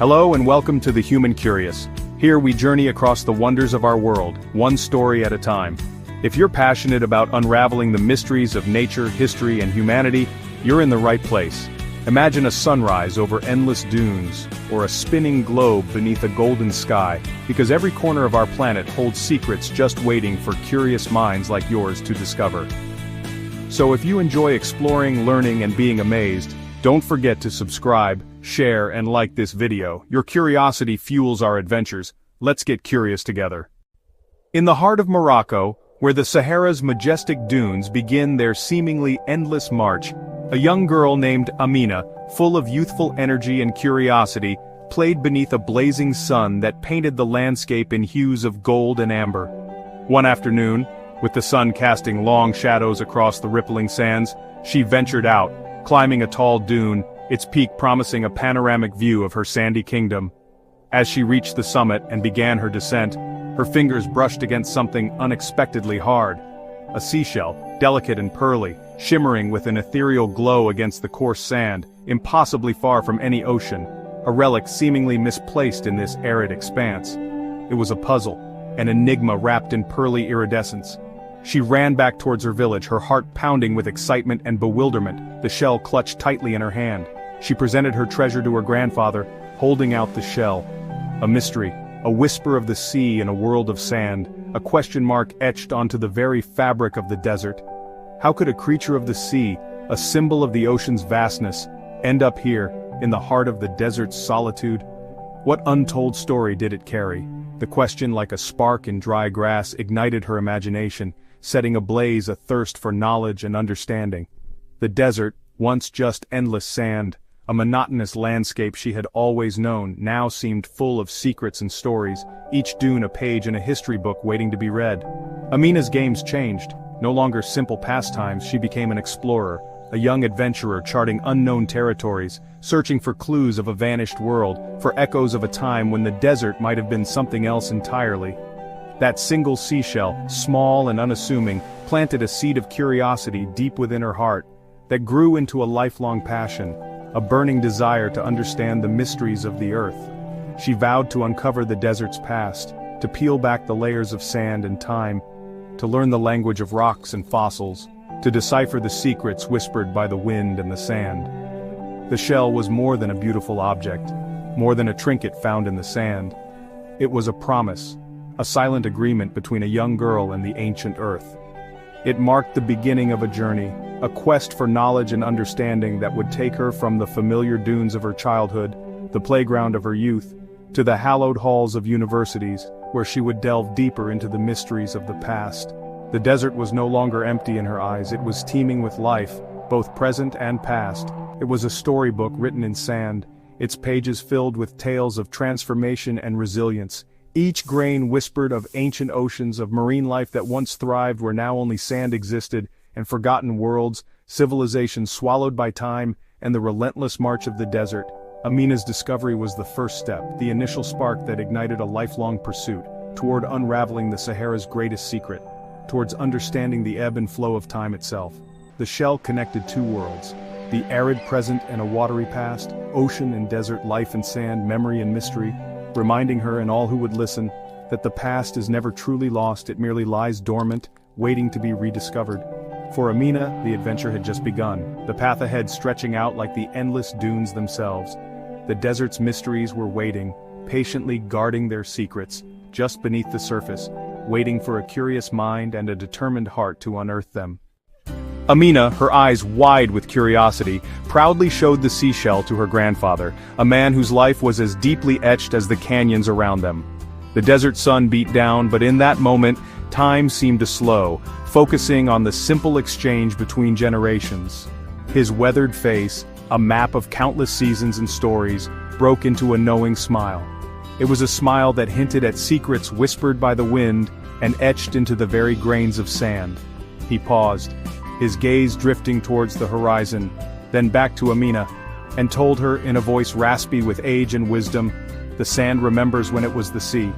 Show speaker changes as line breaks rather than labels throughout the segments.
Hello and welcome to The Human Curious. Here we journey across the wonders of our world, one story at a time. If you're passionate about unraveling the mysteries of nature, history, and humanity, you're in the right place. Imagine a sunrise over endless dunes, or a spinning globe beneath a golden sky, because every corner of our planet holds secrets just waiting for curious minds like yours to discover. So if you enjoy exploring, learning, and being amazed, don't forget to subscribe, share, and like this video. Your curiosity fuels our adventures. Let's get curious together. In the heart of Morocco, where the Sahara's majestic dunes begin their seemingly endless march, a young girl named Amina, full of youthful energy and curiosity, played beneath a blazing sun that painted the landscape in hues of gold and amber. One afternoon, with the sun casting long shadows across the rippling sands, she ventured out, climbing a tall dune, its peak promising a panoramic view of her sandy kingdom. As she reached the summit and began her descent, her fingers brushed against something unexpectedly hard. A seashell, delicate and pearly, shimmering with an ethereal glow against the coarse sand, impossibly far from any ocean, a relic seemingly misplaced in this arid expanse. It was a puzzle, an enigma wrapped in pearly iridescence. She ran back towards her village, her heart pounding with excitement and bewilderment, the shell clutched tightly in her hand. She presented her treasure to her grandfather, holding out the shell. A mystery, a whisper of the sea in a world of sand, a question mark etched onto the very fabric of the desert. How could a creature of the sea, a symbol of the ocean's vastness, end up here, in the heart of the desert's solitude? What untold story did it carry? The question, like a spark in dry grass, ignited her imagination, setting ablaze a thirst for knowledge and understanding. The desert, once just endless sand, a monotonous landscape she had always known, now seemed full of secrets and stories, each dune a page in a history book waiting to be read. Amina's games changed. No longer simple pastimes, she became an explorer, a young adventurer charting unknown territories, searching for clues of a vanished world, for echoes of a time when the desert might have been something else entirely. That single seashell, small and unassuming, planted a seed of curiosity deep within her heart, that grew into a lifelong passion, a burning desire to understand the mysteries of the earth. She vowed to uncover the desert's past, to peel back the layers of sand and time, to learn the language of rocks and fossils, to decipher the secrets whispered by the wind and the sand. The shell was more than a beautiful object, more than a trinket found in the sand. It was a promise, a silent agreement between a young girl and the ancient earth. It marked the beginning of a journey, a quest for knowledge and understanding that would take her from the familiar dunes of her childhood, the playground of her youth, to the hallowed halls of universities, where she would delve deeper into the mysteries of the past. The desert was no longer empty in her eyes, it was teeming with life, both present and past. It was a storybook written in sand, its pages filled with tales of transformation and resilience. Each grain whispered of ancient oceans, of marine life that once thrived where now only sand existed, and forgotten worlds, civilizations swallowed by time, and the relentless march of the desert. Amina's discovery was the first step, the initial spark that ignited a lifelong pursuit, toward unraveling the Sahara's greatest secret, towards understanding the ebb and flow of time itself. The shell connected two worlds, the arid present and a watery past, ocean and desert, life and sand, memory and mystery, reminding her and all who would listen that the past is never truly lost, it merely lies dormant, waiting to be rediscovered. For Amina, the adventure had just begun, the path ahead stretching out like the endless dunes themselves. The desert's mysteries were waiting, patiently guarding their secrets, just beneath the surface, waiting for a curious mind and a determined heart to unearth them. Amina, her eyes wide with curiosity, proudly showed the seashell to her grandfather, a man whose life was as deeply etched as the canyons around them. The desert sun beat down, but in that moment, time seemed to slow, focusing on the simple exchange between generations. His weathered face, a map of countless seasons and stories, broke into a knowing smile. It was a smile that hinted at secrets whispered by the wind and etched into the very grains of sand. He paused, his gaze drifting towards the horizon, then back to Amina, and told her in a voice raspy with age and wisdom, "The sand remembers when it was the sea."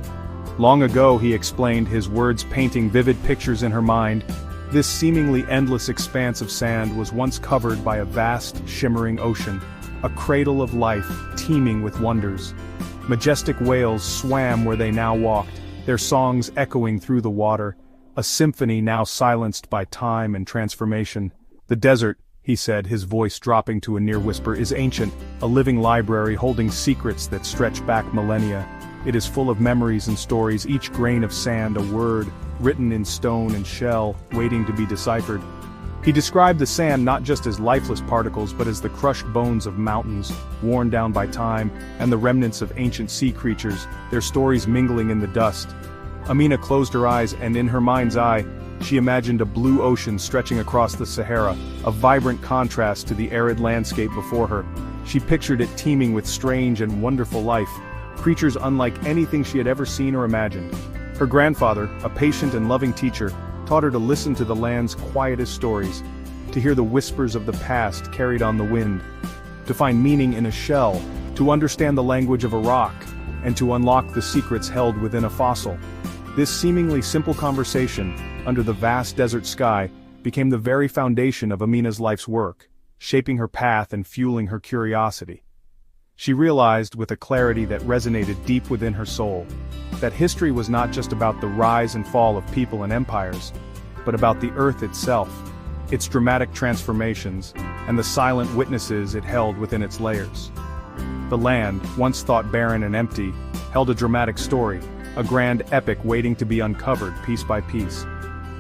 Long ago, he explained, his words painting vivid pictures in her mind, this seemingly endless expanse of sand was once covered by a vast, shimmering ocean. a cradle of life, teeming with wonders. Majestic whales swam where they now walked, their songs echoing through the water, a symphony now silenced by time and transformation. The desert, he said, his voice dropping to a near whisper, is ancient, a living library holding secrets that stretch back millennia. It is full of memories and stories, each grain of sand a word, written in stone and shell, waiting to be deciphered. He described the sand not just as lifeless particles but as the crushed bones of mountains, worn down by time, and the remnants of ancient sea creatures, their stories mingling in the dust. Amina closed her eyes, and in her mind's eye, she imagined a blue ocean stretching across the Sahara, a vibrant contrast to the arid landscape before her. She pictured it teeming with strange and wonderful life, creatures unlike anything she had ever seen or imagined. Her grandfather, a patient and loving teacher, taught her to listen to the land's quietest stories, to hear the whispers of the past carried on the wind, to find meaning in a shell, to understand the language of a rock, and to unlock the secrets held within a fossil. This seemingly simple conversation, under the vast desert sky, became the very foundation of Amina's life's work, shaping her path and fueling her curiosity. She realized, with a clarity that resonated deep within her soul, that history was not just about the rise and fall of people and empires, but about the earth itself, its dramatic transformations, and the silent witnesses it held within its layers. The land, once thought barren and empty, held a dramatic story, a grand epic waiting to be uncovered piece by piece.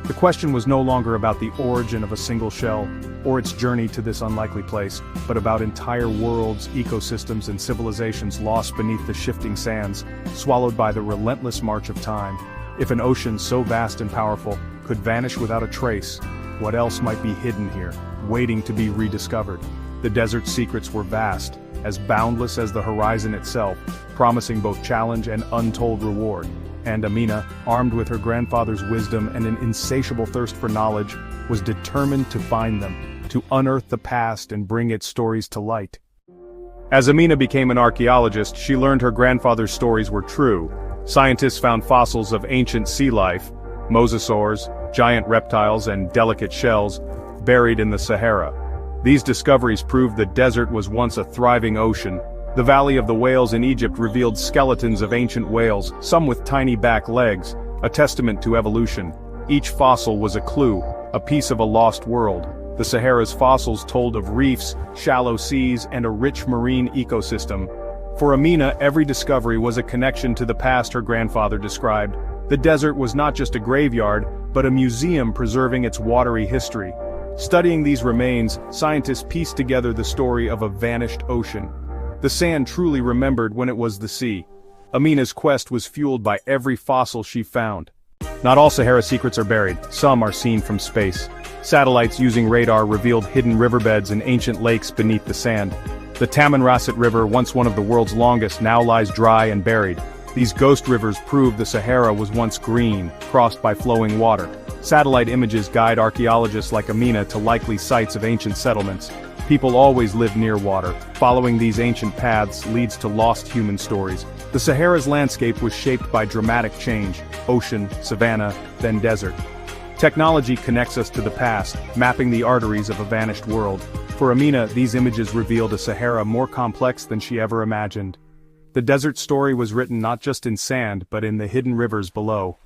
The question was no longer about the origin of a single shell, or its journey to this unlikely place, but about entire worlds, ecosystems, and civilizations lost beneath the shifting sands, swallowed by the relentless march of time. If an ocean so vast and powerful could vanish without a trace, what else might be hidden here, waiting to be rediscovered? The desert's secrets were vast, as boundless as the horizon itself, promising both challenge and untold reward. And Amina, armed with her grandfather's wisdom and an insatiable thirst for knowledge, was determined to find them, to unearth the past and bring its stories to light. As Amina became an archaeologist, she learned her grandfather's stories were true. Scientists found fossils of ancient sea life, mosasaurs, giant reptiles, and delicate shells, buried in the Sahara. These discoveries proved the desert was once a thriving ocean. The Valley of the Whales in Egypt revealed skeletons of ancient whales, some with tiny back legs, a testament to evolution. Each fossil was a clue, a piece of a lost world. The Sahara's fossils told of reefs, shallow seas, and a rich marine ecosystem. For Amina, every discovery was a connection to the past her grandfather described. The desert was not just a graveyard, but a museum preserving its watery history. Studying these remains, scientists pieced together the story of a vanished ocean. The sand truly remembered when it was the sea. Amina's quest was fueled by every fossil she found. Not all Sahara secrets are buried, some are seen from space. Satellites using radar revealed hidden riverbeds and ancient lakes beneath the sand. The Tamanrasset River, once one of the world's longest, now lies dry and buried. These ghost rivers prove the Sahara was once green, crossed by flowing water. Satellite images guide archaeologists like Amina to likely sites of ancient settlements. People always live near water. Following these ancient paths leads to lost human stories. The Sahara's landscape was shaped by dramatic change: ocean, savanna, then desert. Technology connects us to the past, mapping the arteries of a vanished world. For Amina, these images revealed a Sahara more complex than she ever imagined. The desert story was written not just in sand, but in the hidden rivers below.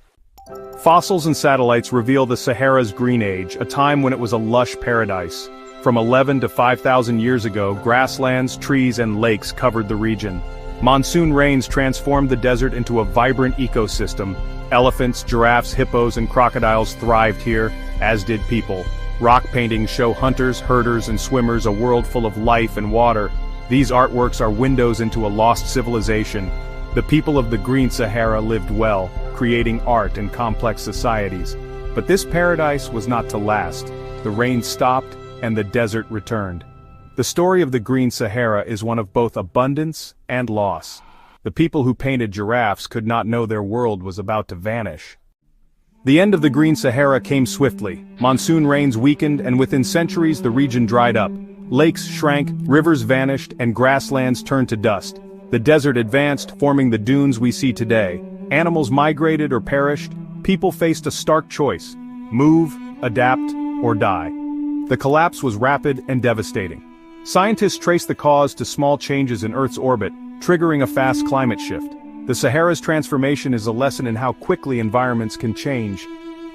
Fossils and satellites reveal the Sahara's green age, a time when it was a lush paradise. From 11 to 5,000 years ago, grasslands, trees, and lakes covered the region. Monsoon rains transformed the desert into a vibrant ecosystem. Elephants, giraffes, hippos, and crocodiles thrived here, as did people. Rock paintings show hunters, herders, and swimmers a world full of life and water. These artworks are windows into a lost civilization. The people of the Green Sahara lived well, creating art and complex societies. But this paradise was not to last. The rain stopped, and the desert returned. The story of the Green Sahara is one of both abundance and loss. The people who painted giraffes could not know their world was about to vanish. The end of the Green Sahara came swiftly. Monsoon rains weakened, and within centuries the region dried up. Lakes shrank, rivers vanished, and grasslands turned to dust. The desert advanced, forming the dunes we see today. Animals migrated or perished. People faced a stark choice: move, adapt, or die. The collapse was rapid and devastating. Scientists trace the cause to small changes in Earth's orbit, triggering a fast climate shift. The Sahara's transformation is a lesson in how quickly environments can change.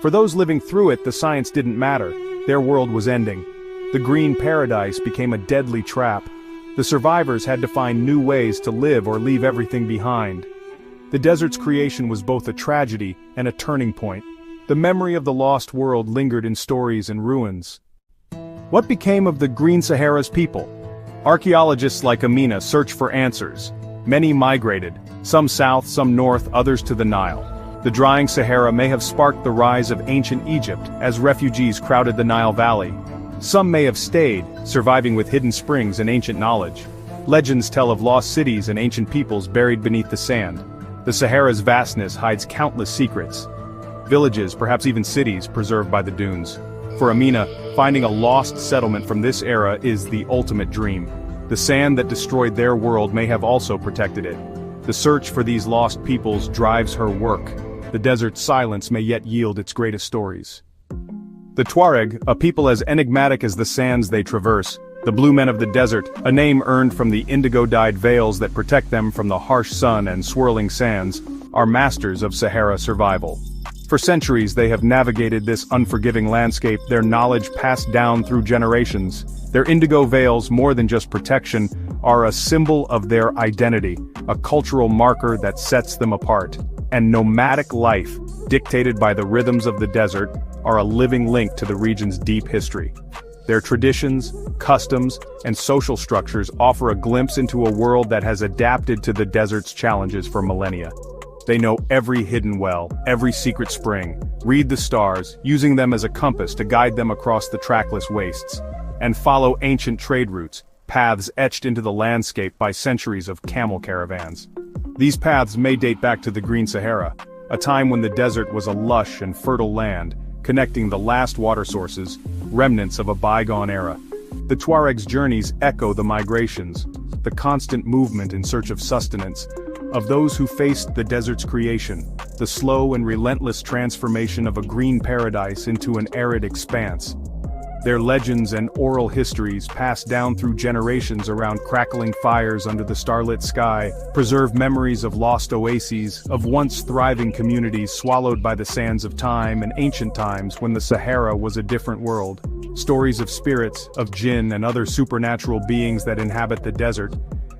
For those living through it, the science didn't matter. Their world was ending. The green paradise became a deadly trap. The survivors had to find new ways to live or leave everything behind. The desert's creation was both a tragedy and a turning point. The memory of the lost world lingered in stories and ruins. What became of the Green Sahara's people? Archaeologists like Amina search for answers. Many migrated, some south, some north, others to the Nile. The drying Sahara may have sparked the rise of ancient Egypt as refugees crowded the Nile Valley. Some may have stayed, surviving with hidden springs and ancient knowledge. Legends tell of lost cities and ancient peoples buried beneath the sand. The Sahara's vastness hides countless secrets. Villages, perhaps even cities, preserved by the dunes. For Amina, finding a lost settlement from this era is the ultimate dream. The sand that destroyed their world may have also protected it. The search for these lost peoples drives her work. The desert's silence may yet yield its greatest stories. The Tuareg, a people as enigmatic as the sands they traverse. The Blue Men of the Desert, a name earned from the indigo-dyed veils that protect them from the harsh sun and swirling sands, are masters of Sahara survival. For centuries they have navigated this unforgiving landscape, their knowledge passed down through generations. Their indigo veils, more than just protection, are a symbol of their identity, a cultural marker that sets them apart. And nomadic life, dictated by the rhythms of the desert, are a living link to the region's deep history. Their traditions, customs, and social structures offer a glimpse into a world that has adapted to the desert's challenges for millennia. They know every hidden well, every secret spring, read the stars, using them as a compass to guide them across the trackless wastes, and follow ancient trade routes, paths etched into the landscape by centuries of camel caravans. These paths may date back to the Green Sahara, a time when the desert was a lush and fertile land, connecting the last water sources, remnants of a bygone era. The Tuareg's journeys echo the migrations, the constant movement in search of sustenance, of those who faced the desert's creation, the slow and relentless transformation of a green paradise into an arid expanse. Their legends and oral histories, passed down through generations around crackling fires under the starlit sky, preserve memories of lost oases, of once thriving communities swallowed by the sands of time and ancient times when the Sahara was a different world. Stories of spirits, of jinn and other supernatural beings that inhabit the desert,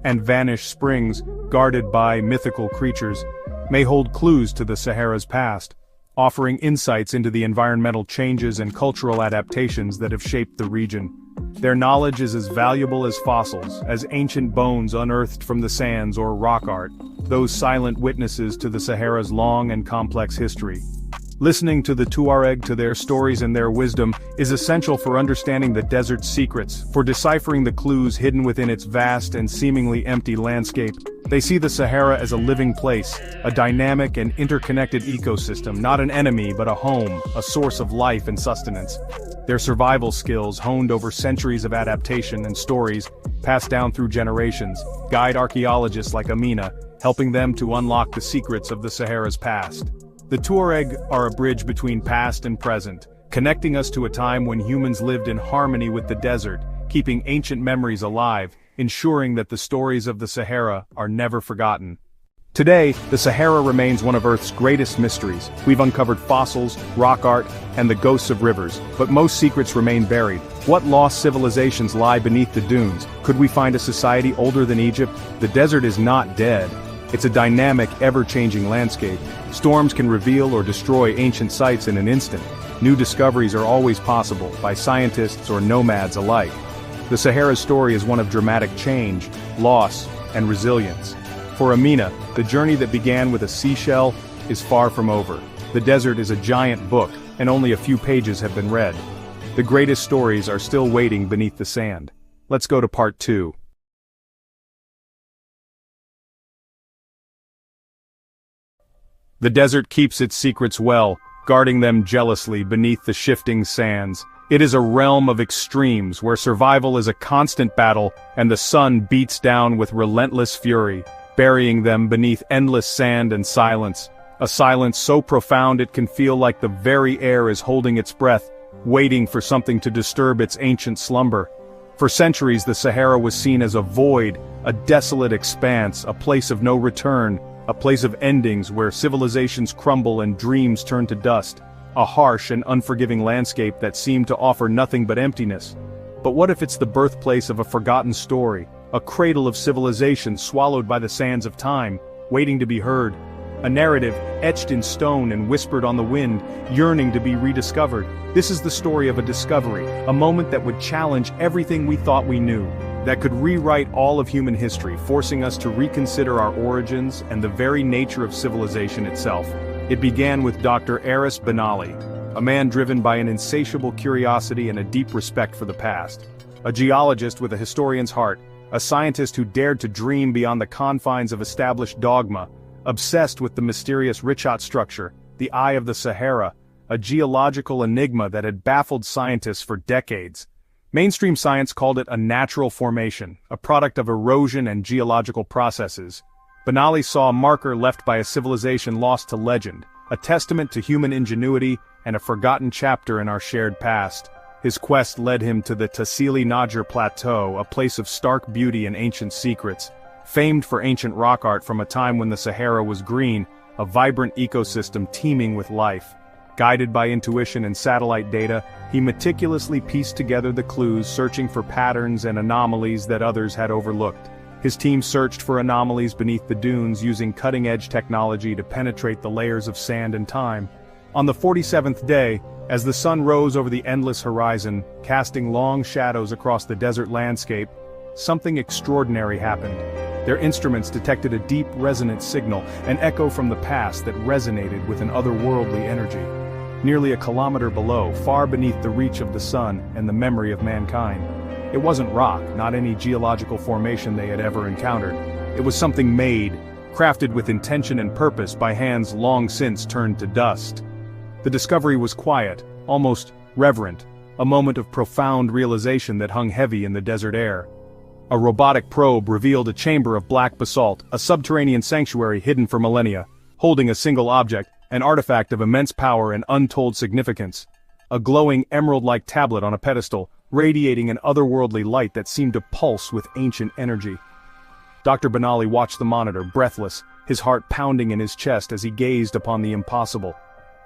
and vanished springs, guarded by mythical creatures, may hold clues to the Sahara's past, offering insights into the environmental changes and cultural adaptations that have shaped the region. Their knowledge is as valuable as fossils, as ancient bones unearthed from the sands or rock art, those silent witnesses to the Sahara's long and complex history. Listening to the Tuareg, to their stories and their wisdom, is essential for understanding the desert's secrets, for deciphering the clues hidden within its vast and seemingly empty landscape. They see the Sahara as a living place, a dynamic and interconnected ecosystem, not an enemy but a home, a source of life and sustenance. Their survival skills, honed over centuries of adaptation and stories, passed down through generations, guide archaeologists like Amina, helping them to unlock the secrets of the Sahara's past. The Tuareg are a bridge between past and present, connecting us to a time when humans lived in harmony with the desert, keeping ancient memories alive, ensuring that the stories of the Sahara are never forgotten. Today, the Sahara remains one of Earth's greatest mysteries. We've uncovered fossils, rock art, and the ghosts of rivers, but most secrets remain buried. What lost civilizations lie beneath the dunes? Could we find a society older than Egypt? The desert is not dead. It's a dynamic, ever-changing landscape. Storms can reveal or destroy ancient sites in an instant. New discoveries are always possible, by scientists or nomads alike. The Sahara's story is one of dramatic change, loss, and resilience. For Amina, the journey that began with a seashell is far from over. The desert is a giant book, and only a few pages have been read. The greatest stories are still waiting beneath the sand. Let's go to part 2. The desert keeps its secrets well, guarding them jealously beneath the shifting sands. It is a realm of extremes where survival is a constant battle and the sun beats down with relentless fury, burying them beneath endless sand and silence. A silence so profound it can feel like the very air is holding its breath, waiting for something to disturb its ancient slumber. For centuries, the Sahara was seen as a void, a desolate expanse, a place of no return, a place of endings where civilizations crumble and dreams turn to dust, a harsh and unforgiving landscape that seemed to offer nothing but emptiness. But what if it's the birthplace of a forgotten story, a cradle of civilization swallowed by the sands of time, waiting to be heard? A narrative etched in stone and whispered on the wind, yearning to be rediscovered. This is the story of a discovery, a moment that would challenge everything we thought we knew, that could rewrite all of human history, forcing us to reconsider our origins and the very nature of civilization itself. It began with Dr. Aris Benali, a man driven by an insatiable curiosity and a deep respect for the past. A geologist with a historian's heart, a scientist who dared to dream beyond the confines of established dogma, obsessed with the mysterious Richat structure, the Eye of the Sahara, a geological enigma that had baffled scientists for decades. Mainstream science called it a natural formation, a product of erosion and geological processes. Benali saw a marker left by a civilization lost to legend, a testament to human ingenuity and a forgotten chapter in our shared past. His quest led him to the Tassili Najar Plateau, a place of stark beauty and ancient secrets. Famed for ancient rock art from a time when the Sahara was green, a vibrant ecosystem teeming with life. Guided by intuition and satellite data, he meticulously pieced together the clues, searching for patterns and anomalies that others had overlooked. His team searched for anomalies beneath the dunes using cutting-edge technology to penetrate the layers of sand and time. On the 47th day, as the sun rose over the endless horizon, casting long shadows across the desert landscape, something extraordinary happened. Their instruments detected a deep resonant signal, an echo from the past that resonated with an otherworldly energy. Nearly a kilometer below, far beneath the reach of the sun and the memory of mankind. It wasn't rock, not any geological formation they had ever encountered. It was something made, crafted with intention and purpose by hands long since turned to dust. The discovery was quiet, almost reverent, a moment of profound realization that hung heavy in the desert air. A robotic probe revealed a chamber of black basalt, a subterranean sanctuary hidden for millennia, holding a single object, an artifact of immense power and untold significance. A glowing emerald-like tablet on a pedestal, radiating an otherworldly light that seemed to pulse with ancient energy. Dr. Benali watched the monitor, breathless, his heart pounding in his chest as he gazed upon the impossible.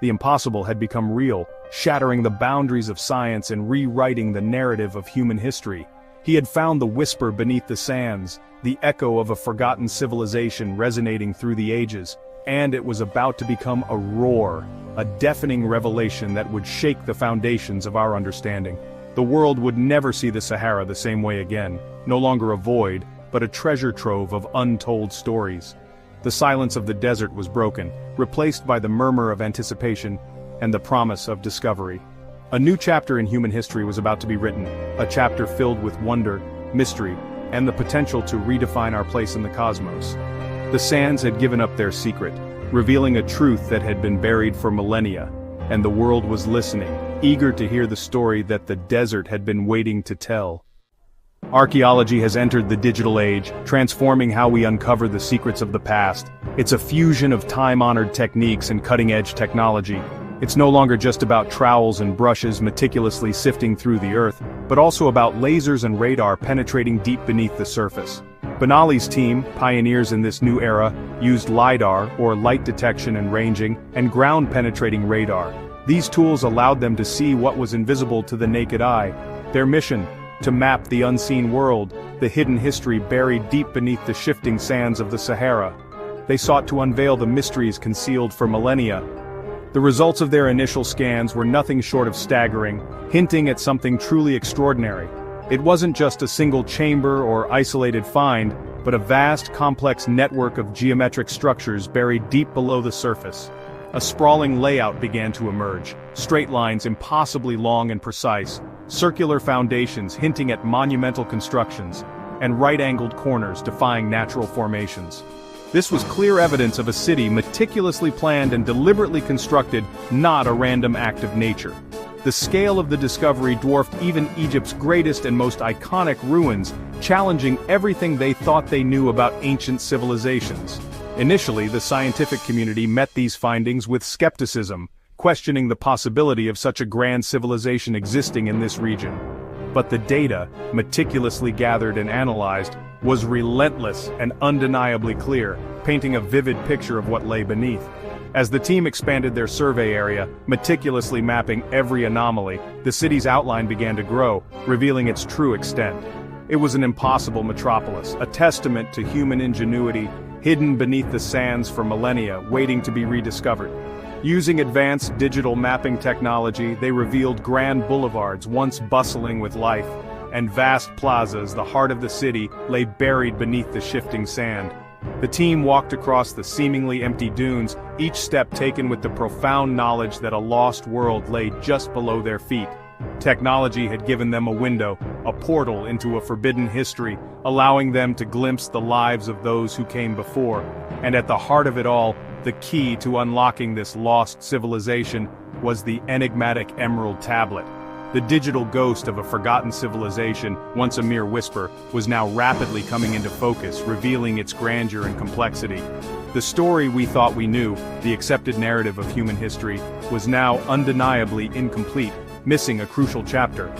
The impossible had become real, shattering the boundaries of science and rewriting the narrative of human history. He had found the whisper beneath the sands, the echo of a forgotten civilization resonating through the ages, and it was about to become a roar, a deafening revelation that would shake the foundations of our understanding. The world would never see the Sahara the same way again, no longer a void, but a treasure trove of untold stories. The silence of the desert was broken, replaced by the murmur of anticipation and the promise of discovery. A new chapter in human history was about to be written, a chapter filled with wonder, mystery, and the potential to redefine our place in the cosmos. The sands had given up their secret, revealing a truth that had been buried for millennia, and the world was listening, eager to hear the story that the desert had been waiting to tell. Archaeology has entered the digital age, transforming how we uncover the secrets of the past. It's a fusion of time-honored techniques and cutting-edge technology. It's no longer just about trowels and brushes meticulously sifting through the earth, but also about lasers and radar penetrating deep beneath the surface. Benali's team, pioneers in this new era, used LiDAR, or light detection and ranging, and ground-penetrating radar. These tools allowed them to see what was invisible to the naked eye. Their mission: to map the unseen world, the hidden history buried deep beneath the shifting sands of the Sahara. They sought to unveil the mysteries concealed for millennia. The results of their initial scans were nothing short of staggering, hinting at something truly extraordinary. It wasn't just a single chamber or isolated find, but a vast, complex network of geometric structures buried deep below the surface. A sprawling layout began to emerge, straight lines impossibly long and precise, circular foundations hinting at monumental constructions, and right-angled corners defying natural formations. This was clear evidence of a city meticulously planned and deliberately constructed, not a random act of nature. The scale of the discovery dwarfed even Egypt's greatest and most iconic ruins, challenging everything they thought they knew about ancient civilizations. Initially, the scientific community met these findings with skepticism, questioning the possibility of such a grand civilization existing in this region. But the data, meticulously gathered and analyzed, was relentless and undeniably clear, painting a vivid picture of what lay beneath. As the team expanded their survey area, meticulously mapping every anomaly, the city's outline began to grow, revealing its true extent. It was an impossible metropolis, a testament to human ingenuity, hidden beneath the sands for millennia, waiting to be rediscovered. Using advanced digital mapping technology, they revealed grand boulevards once bustling with life, and vast plazas, the heart of the city, lay buried beneath the shifting sand. The team walked across the seemingly empty dunes, each step taken with the profound knowledge that a lost world lay just below their feet. Technology had given them a window, a portal into a forbidden history, allowing them to glimpse the lives of those who came before. And at the heart of it all, the key to unlocking this lost civilization was the enigmatic Emerald Tablet. The digital ghost of a forgotten civilization, once a mere whisper, was now rapidly coming into focus, revealing its grandeur and complexity. The story we thought we knew, the accepted narrative of human history, was now undeniably incomplete, missing a crucial chapter.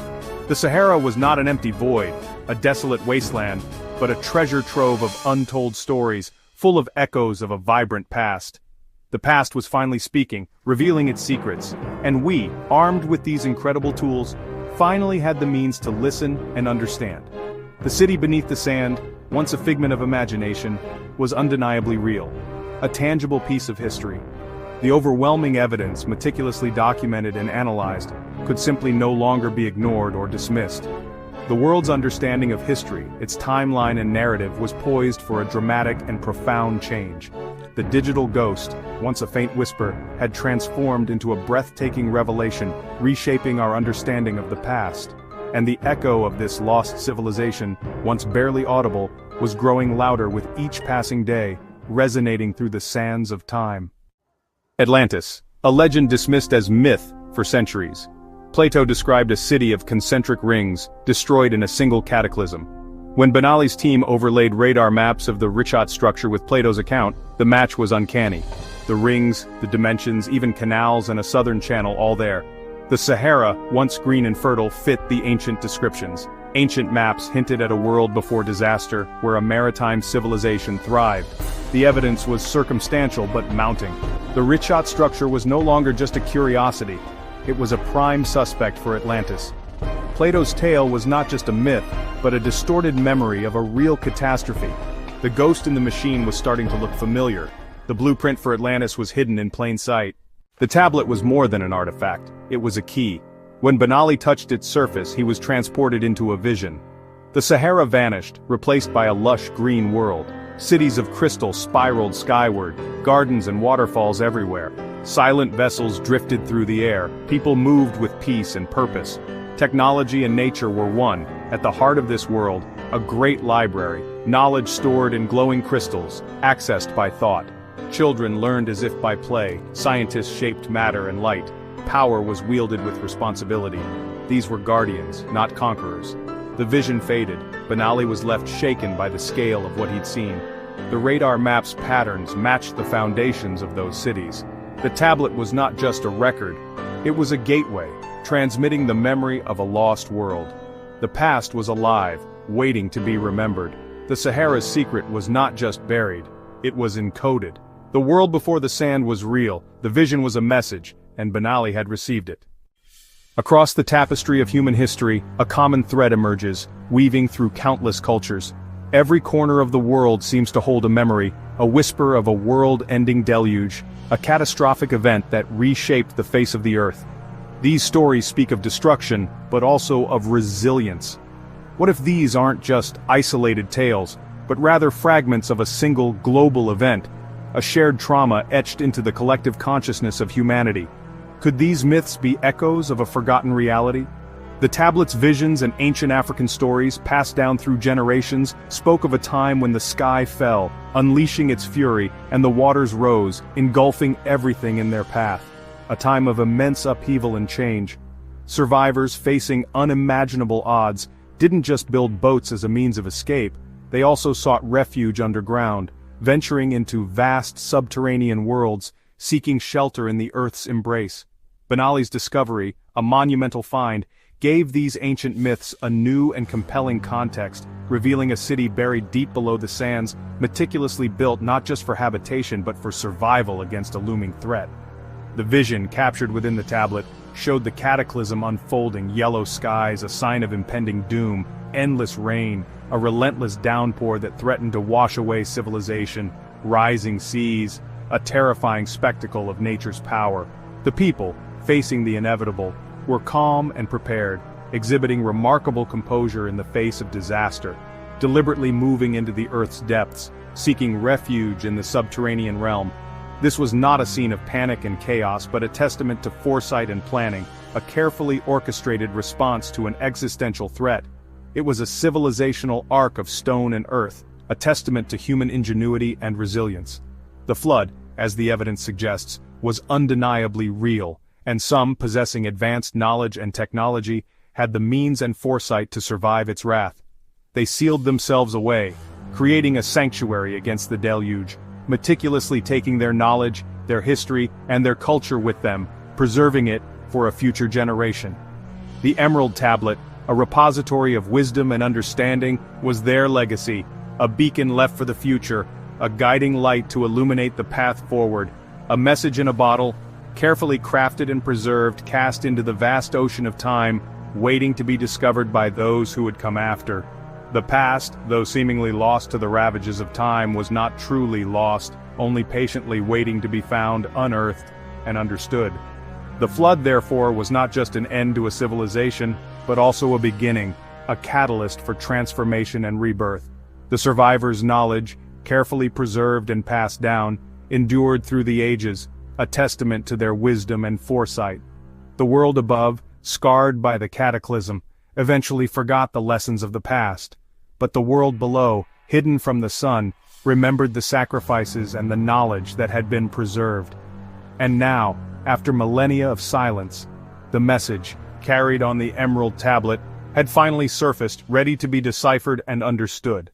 The Sahara was not an empty void, a desolate wasteland, but a treasure trove of untold stories, full of echoes of a vibrant past. The past was finally speaking, revealing its secrets, and we, armed with these incredible tools, finally had the means to listen and understand. The city beneath the sand, once a figment of imagination, was undeniably real, a tangible piece of history. The overwhelming evidence, meticulously documented and analyzed, could simply no longer be ignored or dismissed. The world's understanding of history, its timeline and narrative, was poised for a dramatic and profound change. The digital ghost, once a faint whisper, had transformed into a breathtaking revelation, reshaping our understanding of the past. And the echo of this lost civilization, once barely audible, was growing louder with each passing day, resonating through the sands of time. Atlantis, a legend dismissed as myth for centuries. Plato described a city of concentric rings, destroyed in a single cataclysm. When Benali's team overlaid radar maps of the Richat structure with Plato's account, the match was uncanny. The rings, the dimensions, even canals and a southern channel all there. The Sahara, once green and fertile, fit the ancient descriptions. Ancient maps hinted at a world before disaster, where a maritime civilization thrived. The evidence was circumstantial but mounting. The Richat structure was no longer just a curiosity. It was a prime suspect for Atlantis. Plato's tale was not just a myth, but a distorted memory of a real catastrophe. The ghost in the machine was starting to look familiar. The blueprint for Atlantis was hidden in plain sight. The tablet was more than an artifact, it was a key. When Benali touched its surface, he was transported into a vision. The Sahara vanished, replaced by a lush green world. Cities of crystal spiraled skyward, gardens and waterfalls everywhere. Silent vessels drifted through the air, people moved with peace and purpose. Technology and nature were one. At the heart of this world, a great library, knowledge stored in glowing crystals, accessed by thought. Children learned as if by play, scientists shaped matter and light. Power was wielded with responsibility. These were guardians, not conquerors. The vision faded. Benali was left shaken by the scale of what he'd seen. The radar map's patterns matched the foundations of those cities. The tablet was not just a record, it was a gateway, transmitting the memory of a lost world. The past was alive, waiting to be remembered. The Sahara's secret was not just buried, it was encoded. The world before the sand was real, the vision was a message, and Benali had received it. Across the tapestry of human history, a common thread emerges, weaving through countless cultures. Every corner of the world seems to hold a memory, a whisper of a world-ending deluge, a catastrophic event that reshaped the face of the earth. These stories speak of destruction, but also of resilience. What if these aren't just isolated tales, but rather fragments of a single global event, a shared trauma etched into the collective consciousness of humanity? Could these myths be echoes of a forgotten reality? The tablet's visions and ancient African stories, passed down through generations, spoke of a time when the sky fell, unleashing its fury, and the waters rose, engulfing everything in their path. A time of immense upheaval and change. Survivors, facing unimaginable odds, didn't just build boats as a means of escape, they also sought refuge underground, venturing into vast subterranean worlds, seeking shelter in the Earth's embrace. Benali's discovery, a monumental find, gave these ancient myths a new and compelling context, revealing a city buried deep below the sands, meticulously built not just for habitation but for survival against a looming threat. The vision captured within the tablet showed the cataclysm unfolding: yellow skies, a sign of impending doom, endless rain, a relentless downpour that threatened to wash away civilization, rising seas, a terrifying spectacle of nature's power. The people, facing the inevitable, were calm and prepared, exhibiting remarkable composure in the face of disaster, deliberately moving into the Earth's depths, seeking refuge in the subterranean realm. This was not a scene of panic and chaos, but a testament to foresight and planning, a carefully orchestrated response to an existential threat. It was a civilizational arc of stone and earth, a testament to human ingenuity and resilience. The flood, as the evidence suggests, was undeniably real, and some, possessing advanced knowledge and technology, had the means and foresight to survive its wrath. They sealed themselves away, creating a sanctuary against the deluge, meticulously taking their knowledge, their history, and their culture with them, preserving it for a future generation. The Emerald Tablet, a repository of wisdom and understanding, was their legacy, a beacon left for the future, a guiding light to illuminate the path forward, a message in a bottle, carefully crafted and preserved, cast into the vast ocean of time, waiting to be discovered by those who would come after. The past, though seemingly lost to the ravages of time, was not truly lost, only patiently waiting to be found, unearthed, and understood. The flood, therefore, was not just an end to a civilization, but also a beginning, a catalyst for transformation and rebirth. The survivors' knowledge, carefully preserved and passed down, endured through the ages, a testament to their wisdom and foresight. The world above, scarred by the cataclysm, eventually forgot the lessons of the past. But the world below, hidden from the sun, remembered the sacrifices and the knowledge that had been preserved. And now, after millennia of silence, the message, carried on the Emerald Tablet, had finally surfaced, ready to be deciphered and understood.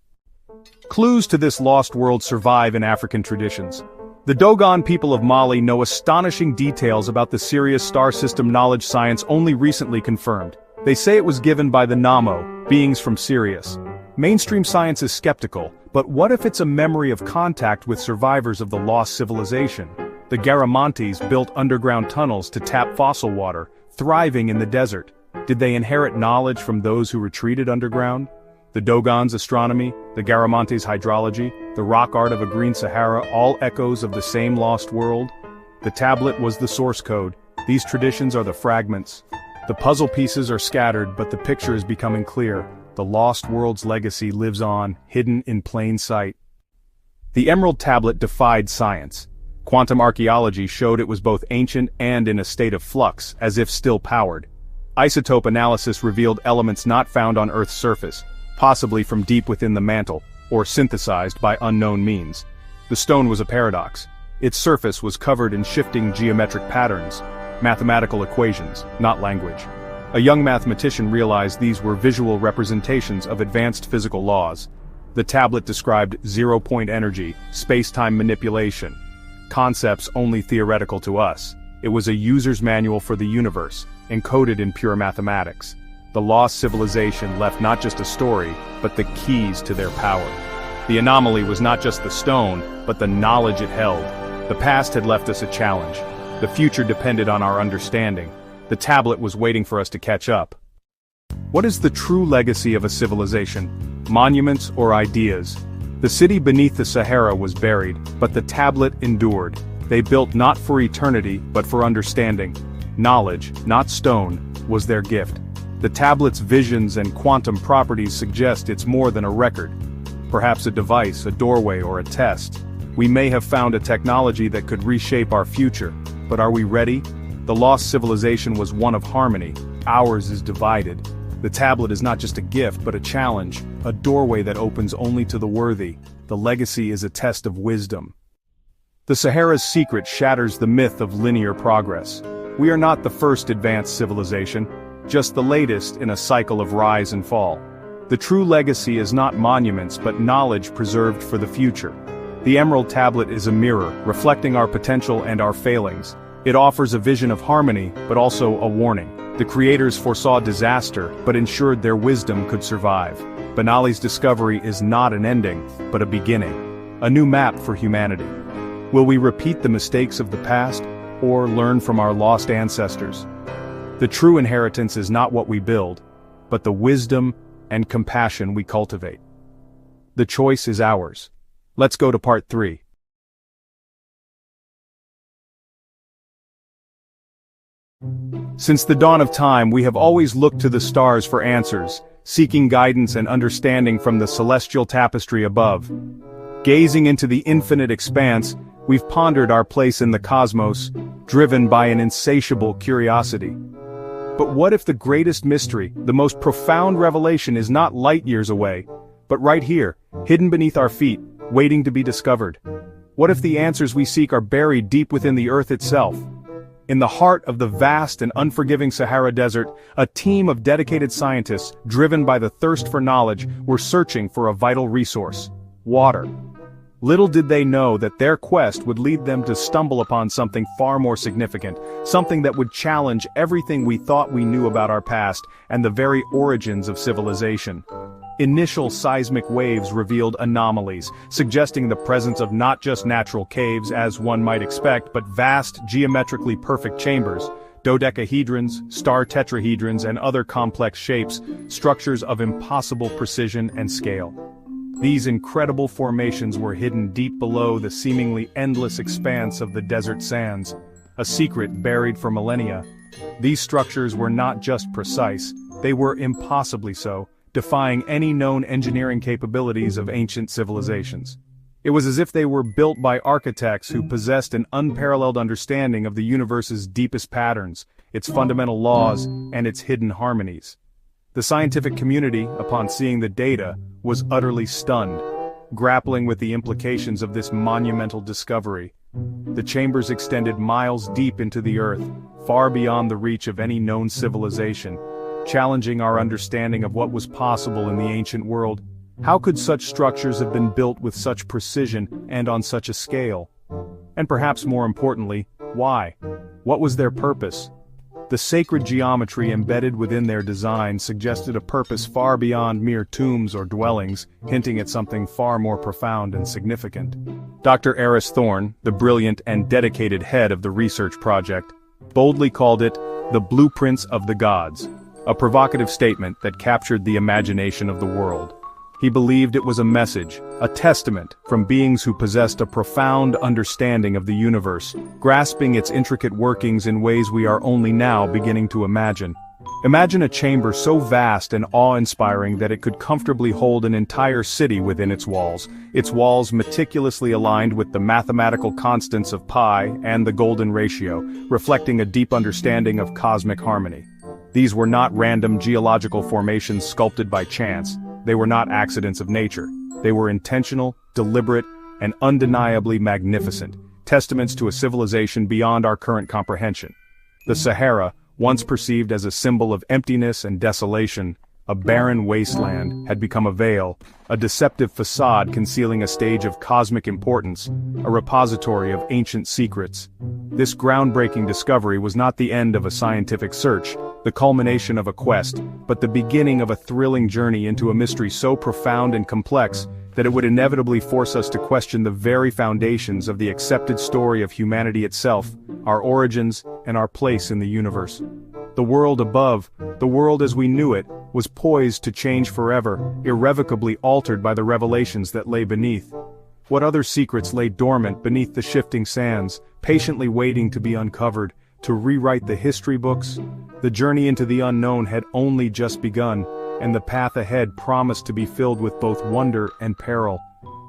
Clues to this lost world survive in African traditions. The Dogon people of Mali know astonishing details about the Sirius star system, knowledge science only recently confirmed. They say it was given by the Namo, beings from Sirius. Mainstream science is skeptical, but what if it's a memory of contact with survivors of the lost civilization? The Garamantes built underground tunnels to tap fossil water, thriving in the desert. Did they inherit knowledge from those who retreated underground? The Dogon's astronomy, the Garamantes' hydrology, the rock art of a green Sahara, all echoes of the same lost world? The tablet was the source code. These traditions are the fragments. The puzzle pieces are scattered, but the picture is becoming clear. The lost world's legacy lives on, hidden in plain sight. The Emerald Tablet defied science. Quantum archaeology showed it was both ancient and in a state of flux, as if still powered. Isotope analysis revealed elements not found on Earth's surface, possibly from deep within the mantle, or synthesized by unknown means. The stone was a paradox. Its surface was covered in shifting geometric patterns, mathematical equations, not language. A young mathematician realized these were visual representations of advanced physical laws. The tablet described zero-point energy, space-time manipulation, concepts only theoretical to us. It was a user's manual for the universe, encoded in pure mathematics. The lost civilization left not just a story, but the keys to their power. The anomaly was not just the stone, but the knowledge it held. The past had left us a challenge. The future depended on our understanding. The tablet was waiting for us to catch up. What is the true legacy of a civilization? Monuments or ideas? The city beneath the Sahara was buried, but the tablet endured. They built not for eternity, but for understanding. Knowledge, not stone, was their gift. The tablet's visions and quantum properties suggest it's more than a record. Perhaps a device, a doorway, or a test. We may have found a technology that could reshape our future, but are we ready? The lost civilization was one of harmony. Ours is divided. The tablet is not just a gift, but a challenge, a doorway that opens only to the worthy. The legacy is a test of wisdom. The Sahara's secret shatters the myth of linear progress. We are not the first advanced civilization, just the latest in a cycle of rise and fall. The true legacy is not monuments, but knowledge preserved for the future. The Emerald Tablet is a mirror, reflecting our potential and our failings. It offers a vision of harmony, but also a warning. The creators foresaw disaster, but ensured their wisdom could survive. Benali's discovery is not an ending, but a beginning. A new map for humanity. Will we repeat the mistakes of the past, or learn from our lost ancestors? The true inheritance is not what we build, but the wisdom and compassion we cultivate. The choice is ours. Let's go to part 3. Since the dawn of time, we have always looked to the stars for answers, seeking guidance and understanding from the celestial tapestry above. Gazing into the infinite expanse, we've pondered our place in the cosmos, driven by an insatiable curiosity. But what if the greatest mystery, the most profound revelation is not light years away, but right here, hidden beneath our feet, waiting to be discovered? What if the answers we seek are buried deep within the earth itself? In the heart of the vast and unforgiving Sahara Desert, a team of dedicated scientists, driven by the thirst for knowledge, were searching for a vital resource: water. Little did they know that their quest would lead them to stumble upon something far more significant, something that would challenge everything we thought we knew about our past and the very origins of civilization. Initial seismic waves revealed anomalies, suggesting the presence of not just natural caves as one might expect, but vast, geometrically perfect chambers, dodecahedrons, star tetrahedrons, and other complex shapes, structures of impossible precision and scale. These incredible formations were hidden deep below the seemingly endless expanse of the desert sands, a secret buried for millennia. These structures were not just precise, they were impossibly so, defying any known engineering capabilities of ancient civilizations. It was as if they were built by architects who possessed an unparalleled understanding of the universe's deepest patterns, its fundamental laws, and its hidden harmonies. The scientific community, upon seeing the data, was utterly stunned, grappling with the implications of this monumental discovery. The chambers extended miles deep into the earth, far beyond the reach of any known civilization, challenging our understanding of what was possible in the ancient world. How could such structures have been built with such precision and on such a scale? And perhaps more importantly, why? What was their purpose? The sacred geometry embedded within their design suggested a purpose far beyond mere tombs or dwellings, hinting at something far more profound and significant. Dr. Eris Thorne, the brilliant and dedicated head of the research project, boldly called it the blueprints of the gods, a provocative statement that captured the imagination of the world. He believed it was a message, a testament from beings who possessed a profound understanding of the universe, grasping its intricate workings in ways we are only now beginning to imagine. Imagine a chamber so vast and awe-inspiring that it could comfortably hold an entire city within its walls meticulously aligned with the mathematical constants of pi and the golden ratio, reflecting a deep understanding of cosmic harmony. These were not random geological formations sculpted by chance. They were not accidents of nature. They were intentional, deliberate, and undeniably magnificent, testaments to a civilization beyond our current comprehension. The Sahara, once perceived as a symbol of emptiness and desolation, a barren wasteland, had become a veil, a deceptive facade concealing a stage of cosmic importance, a repository of ancient secrets. This groundbreaking discovery was not the end of a scientific search, the culmination of a quest, but the beginning of a thrilling journey into a mystery so profound and complex that it would inevitably force us to question the very foundations of the accepted story of humanity itself, our origins, and our place in the universe. The world above, the world as we knew it, was poised to change forever, irrevocably altered by the revelations that lay beneath. What other secrets lay dormant beneath the shifting sands, patiently waiting to be uncovered, to rewrite the history books? The journey into the unknown had only just begun, and the path ahead promised to be filled with both wonder and peril.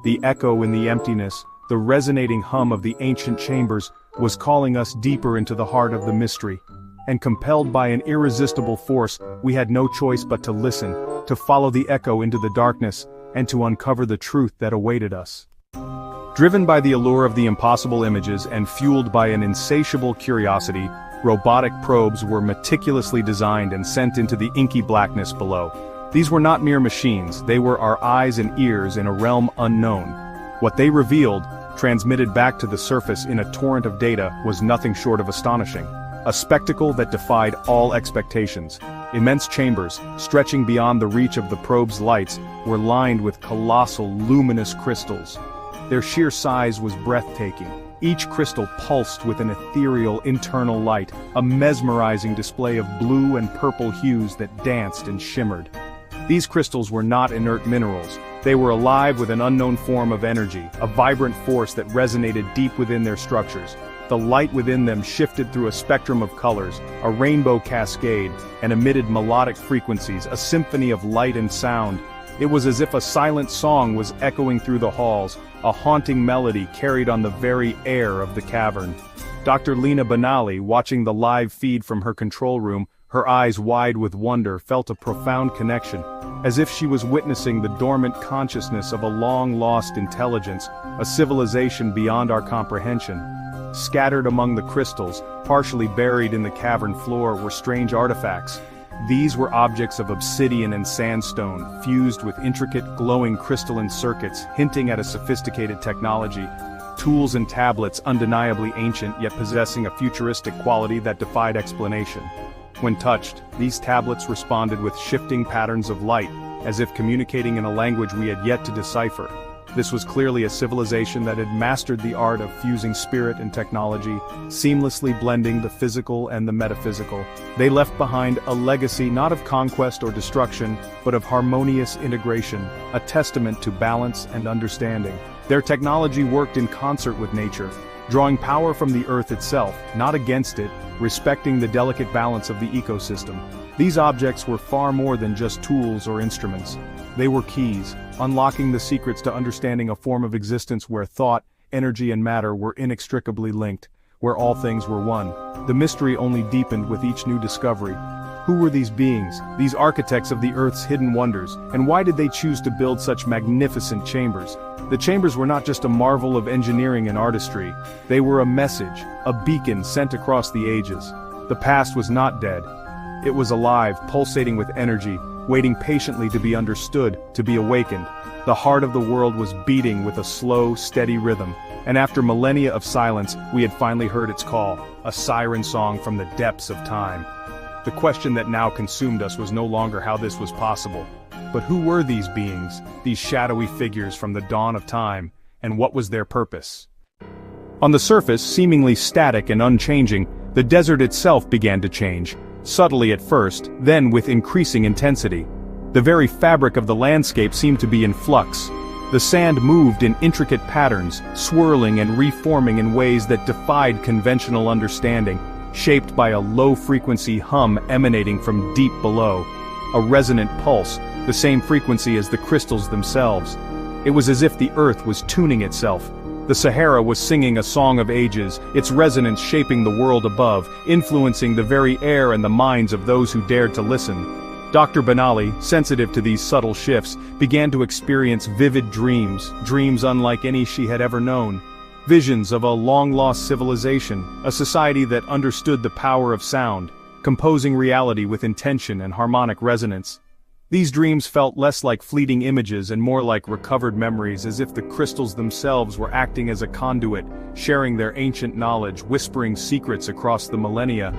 The echo in the emptiness, the resonating hum of the ancient chambers, was calling us deeper into the heart of the mystery. And compelled by an irresistible force, we had no choice but to listen, to follow the echo into the darkness, and to uncover the truth that awaited us. Driven by the allure of the impossible images and fueled by an insatiable curiosity, robotic probes were meticulously designed and sent into the inky blackness below. These were not mere machines, they were our eyes and ears in a realm unknown. What they revealed, transmitted back to the surface in a torrent of data, was nothing short of astonishing. A spectacle that defied all expectations. Immense chambers, stretching beyond the reach of the probe's lights, were lined with colossal luminous crystals. Their sheer size was breathtaking. Each crystal pulsed with an ethereal internal light, a mesmerizing display of blue and purple hues that danced and shimmered. These crystals were not inert minerals. They were alive with an unknown form of energy, a vibrant force that resonated deep within their structures. The light within them shifted through a spectrum of colors, a rainbow cascade, and emitted melodic frequencies, a symphony of light and sound. It was as if a silent song was echoing through the halls, a haunting melody carried on the very air of the cavern. Dr. Lena Benali, watching the live feed from her control room, her eyes wide with wonder, felt a profound connection, as if she was witnessing the dormant consciousness of a long-lost intelligence, a civilization beyond our comprehension. Scattered among the crystals, partially buried in the cavern floor, were strange artifacts. These were objects of obsidian and sandstone, fused with intricate, glowing crystalline circuits, hinting at a sophisticated technology. Tools and tablets undeniably ancient, yet possessing a futuristic quality that defied explanation. When touched, these tablets responded with shifting patterns of light, as if communicating in a language we had yet to decipher. This was clearly a civilization that had mastered the art of fusing spirit and technology, seamlessly blending the physical and the metaphysical. They left behind a legacy not of conquest or destruction, but of harmonious integration, a testament to balance and understanding. Their technology worked in concert with nature, drawing power from the earth itself, not against it, respecting the delicate balance of the ecosystem. These objects were far more than just tools or instruments. They were keys, unlocking the secrets to understanding a form of existence where thought, energy and matter were inextricably linked, where all things were one. The mystery only deepened with each new discovery. Who were these beings, these architects of the Earth's hidden wonders, and why did they choose to build such magnificent chambers? The chambers were not just a marvel of engineering and artistry. They were a message, a beacon sent across the ages. The past was not dead. It was alive, pulsating with energy, waiting patiently to be understood, to be awakened. The heart of the world was beating with a slow, steady rhythm, and after millennia of silence, we had finally heard its call, a siren song from the depths of time. The question that now consumed us was no longer how this was possible. But who were these beings, these shadowy figures from the dawn of time, and what was their purpose? On the surface, seemingly static and unchanging, the desert itself began to change, subtly at first, then with increasing intensity. The very fabric of the landscape seemed to be in flux. The sand moved in intricate patterns, swirling and reforming in ways that defied conventional understanding, shaped by a low-frequency hum emanating from deep below. A resonant pulse, the same frequency as the crystals themselves. It was as if the earth was tuning itself. The Sahara was singing a song of ages, its resonance shaping the world above, influencing the very air and the minds of those who dared to listen. Dr. Benali, sensitive to these subtle shifts, began to experience vivid dreams, dreams unlike any she had ever known. Visions of a long-lost civilization, a society that understood the power of sound, composing reality with intention and harmonic resonance. These dreams felt less like fleeting images and more like recovered memories, as if the crystals themselves were acting as a conduit, sharing their ancient knowledge, whispering secrets across the millennia.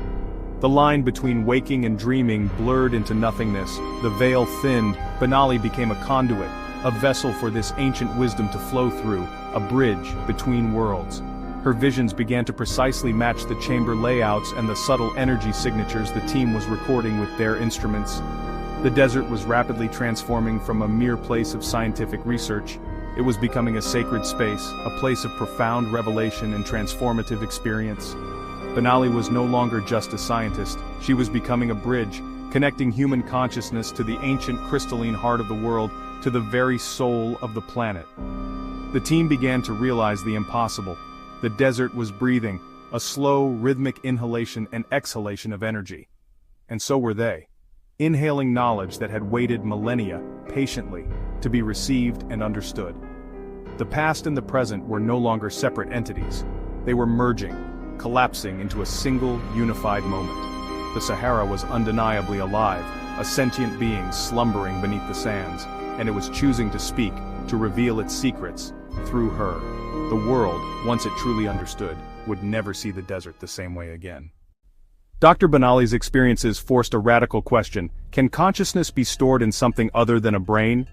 The line between waking and dreaming blurred into nothingness, the veil thinned. Benali became a conduit, a vessel for this ancient wisdom to flow through, a bridge between worlds. Her visions began to precisely match the chamber layouts and the subtle energy signatures the team was recording with their instruments. The desert was rapidly transforming from a mere place of scientific research. It was becoming a sacred space, a place of profound revelation and transformative experience. Benali was no longer just a scientist. She was becoming a bridge, connecting human consciousness to the ancient crystalline heart of the world, to the very soul of the planet. The team began to realize the impossible. The desert was breathing, a slow, rhythmic inhalation and exhalation of energy. And so were they. Inhaling knowledge that had waited millennia, patiently, to be received and understood. The past and the present were no longer separate entities. They were merging, collapsing into a single, unified moment. The Sahara was undeniably alive, a sentient being slumbering beneath the sands, and it was choosing to speak, to reveal its secrets, through her. the world, once it truly understood, would never see the desert the same way again. Dr. Benali's experiences forced a radical question: can consciousness be stored in something other than a brain?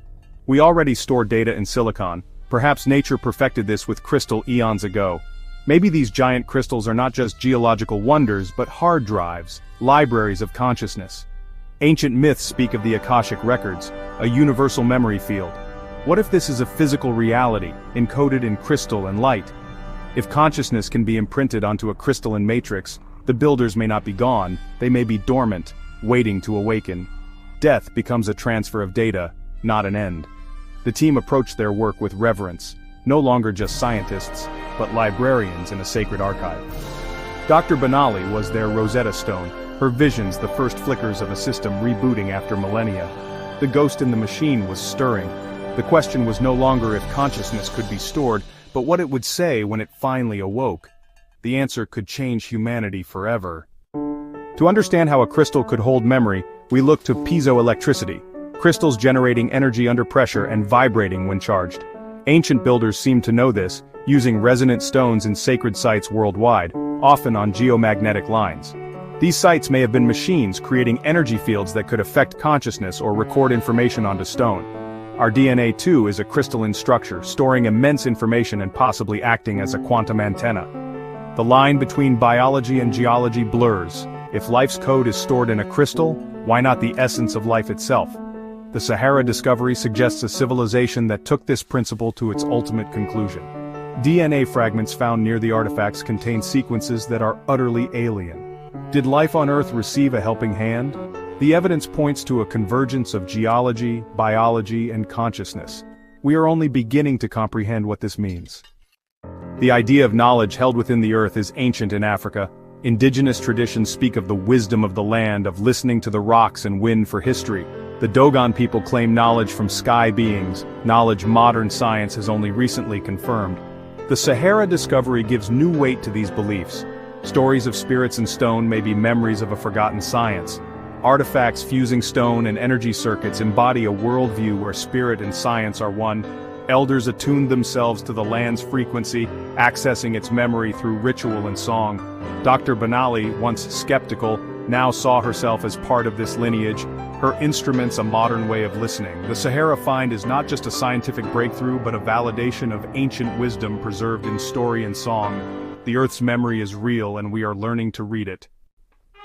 We already store data in silicon. Perhaps nature perfected this with crystal eons ago. Maybe these giant crystals are not just geological wonders but hard drives, libraries of consciousness. Ancient myths speak of the Akashic records, a universal memory field. What if this is a physical reality, encoded in crystal and light? If consciousness can be imprinted onto a crystalline matrix, the builders may not be gone, they may be dormant, waiting to awaken. Death becomes a transfer of data, not an end. The team approached their work with reverence, no longer just scientists, but librarians in a sacred archive. Dr. Benali was their Rosetta Stone, her visions the first flickers of a system rebooting after millennia. The ghost in the machine was stirring. The question was no longer if consciousness could be stored, but what it would say when it finally awoke. The answer could change humanity forever. To understand how a crystal could hold memory, we look to piezoelectricity, crystals generating energy under pressure and vibrating when charged. Ancient builders seemed to know this, using resonant stones in sacred sites worldwide, often on geomagnetic lines. These sites may have been machines creating energy fields that could affect consciousness or record information onto stone. Our DNA too is a crystalline structure, storing immense information and possibly acting as a quantum antenna. The line between biology and geology blurs. If life's code is stored in a crystal, why not the essence of life itself? The Sahara discovery suggests a civilization that took this principle to its ultimate conclusion. DNA fragments found near the artifacts contain sequences that are utterly alien. Did life on Earth receive a helping hand? The evidence points to a convergence of geology, biology, and consciousness. We are only beginning to comprehend what this means. The idea of knowledge held within the earth is ancient in Africa. Indigenous traditions speak of the wisdom of the land, of listening to the rocks and wind for history. The Dogon people claim knowledge from sky beings, knowledge modern science has only recently confirmed. The Sahara discovery gives new weight to these beliefs. Stories of spirits in stone may be memories of a forgotten science. Artifacts fusing stone and energy circuits embody a worldview where spirit and science are one. Elders attuned themselves to the land's frequency, accessing its memory through ritual and song. Dr. Benali, once skeptical, now saw herself as part of this lineage, her instruments a modern way of listening. The Sahara find is not just a scientific breakthrough but a validation of ancient wisdom preserved in story and song. The Earth's memory is real and we are learning to read it.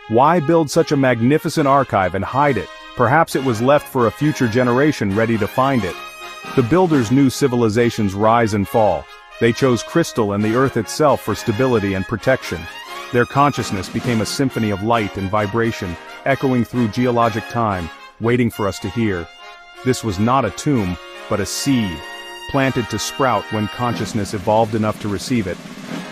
Why build such a magnificent archive and hide it? Perhaps it was left for a future generation ready to find it. The builders knew civilizations rise and fall. They chose crystal and the earth itself for stability and protection. Their consciousness became a symphony of light and vibration, echoing through geologic time, waiting for us to hear. This was not a tomb, but a seed, planted to sprout when consciousness evolved enough to receive it.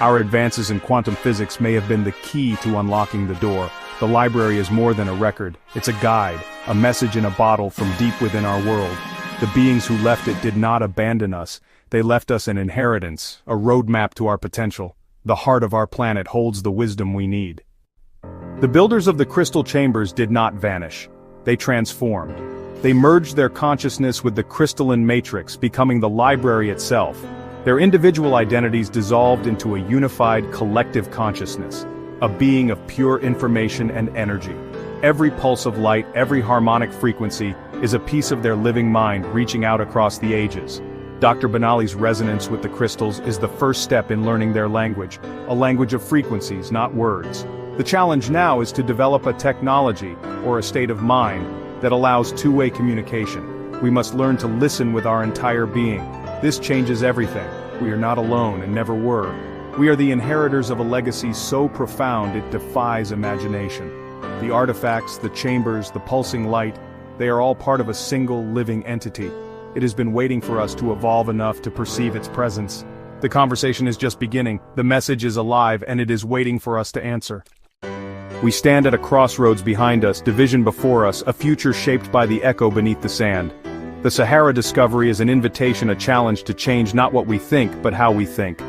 Our advances in quantum physics may have been the key to unlocking the door. The library is more than a record, it's a guide, a message in a bottle from deep within our world. The beings who left it did not abandon us, they left us an inheritance, a roadmap to our potential. The heart of our planet holds the wisdom we need. The builders of the crystal chambers did not vanish. They transformed. They merged their consciousness with the crystalline matrix, becoming the library itself. Their individual identities dissolved into a unified collective consciousness, a being of pure information and energy. Every pulse of light, every harmonic frequency, is a piece of their living mind reaching out across the ages. Dr. Benali's resonance with the crystals is the first step in learning their language, a language of frequencies, not words. The challenge now is to develop a technology, or a state of mind, that allows two-way communication. We must learn to listen with our entire being. This changes everything. We are not alone and never were. We are the inheritors of a legacy so profound it defies imagination. The artifacts, the chambers, the pulsing light, they are all part of a single living entity. It has been waiting for us to evolve enough to perceive its presence. The conversation is just beginning, the message is alive and it is waiting for us to answer. We stand at a crossroads behind us, division before us, a future shaped by the echo beneath the sand. The Sahara discovery is an invitation, a challenge to change not what we think, but how we think.